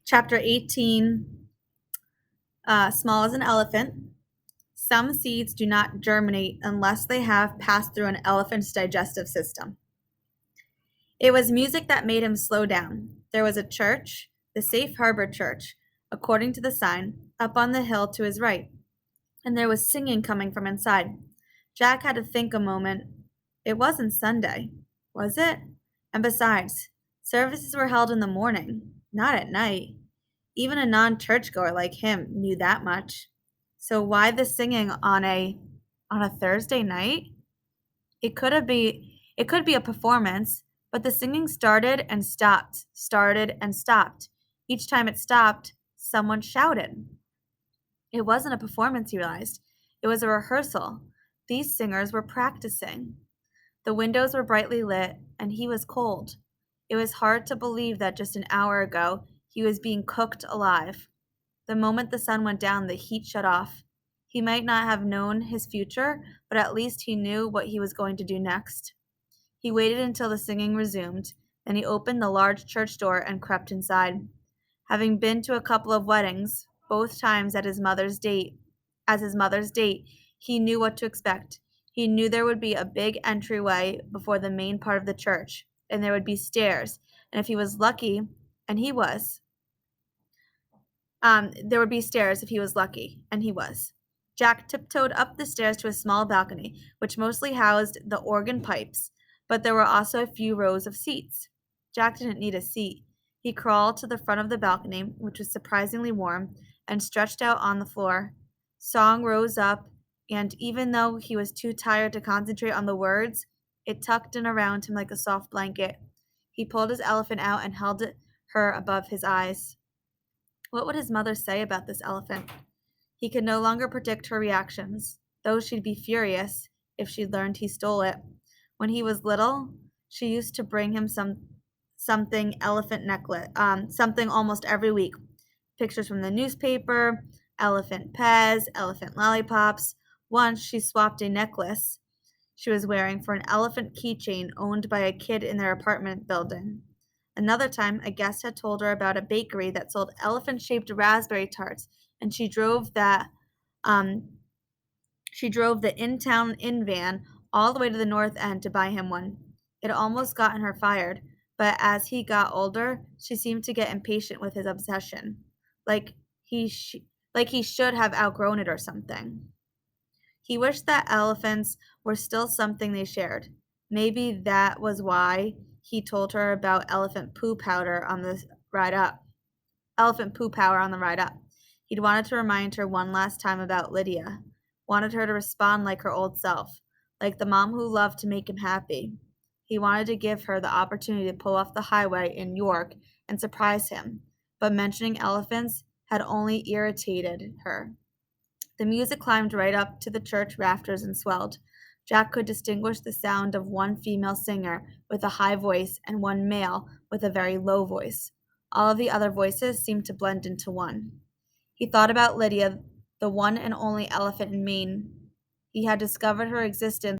Chapter 18, Small as an Elephant. Some seeds do not germinate unless they have passed through an elephant's digestive system. It was music that made him slow down. There was a church, the Safe Harbor Church, according to the sign, up on the hill to his right, and there was singing coming from inside. Jack had to think a moment. It wasn't Sunday, was it? And besides, services were held in the morning, not at night. Even a non-churchgoer like him knew that much. So why the singing on a Thursday night? It could be a performance, but the singing started and stopped, started and stopped. Each time it stopped, someone shouted. It wasn't a performance, he realized. It was a rehearsal. These singers were practicing. The windows were brightly lit, and he was cold. It was hard to believe that just an hour ago he was being cooked alive. The moment the sun went down, the heat shut off. He might not have known his future, but at least he knew what he was going to do next. He waited until the singing resumed, then he opened the large church door and crept inside. Having been to a couple of weddings, both times as his mother's date, he knew what to expect. He knew there would be a big entryway before the main part of the church, and there would be stairs, and if he was lucky, and he was, there would be stairs if he was lucky, and he was. Jack tiptoed up the stairs to a small balcony, which mostly housed the organ pipes, but there were also a few rows of seats. Jack didn't need a seat. He crawled to the front of the balcony, which was surprisingly warm, and stretched out on the floor. Song rose up, and even though he was too tired to concentrate on the words, it tucked in around him like a soft blanket. He pulled his elephant out and held her above his eyes. What would his mother say about this elephant? He could no longer predict her reactions, though she'd be furious if she learned he stole it. When he was little, she used to bring him something elephant necklace, something almost every week. Pictures from the newspaper, elephant pez, elephant lollipops. Once she swapped a necklace she was wearing for an elephant keychain owned by a kid in their apartment building. Another time, a guest had told her about a bakery that sold elephant-shaped raspberry tarts, and she drove the in-town in van all the way to the north end to buy him one. It almost gotten her fired, but as he got older, she seemed to get impatient with his obsession, like he should have outgrown it or something. He wished that elephants were still something they shared. Maybe that was why he told her about elephant poo powder on the ride up. He'd wanted to remind her one last time about Lydia. Wanted her to respond like her old self, like the mom who loved to make him happy. He wanted to give her the opportunity to pull off the highway in York and surprise him, but mentioning elephants had only irritated her. The music climbed right up to the church rafters and swelled. Jack could distinguish the sound of one female singer with a high voice and one male with a very low voice. All of the other voices seemed to blend into one. He thought about Lydia, the one and only elephant in Maine. He had discovered her existence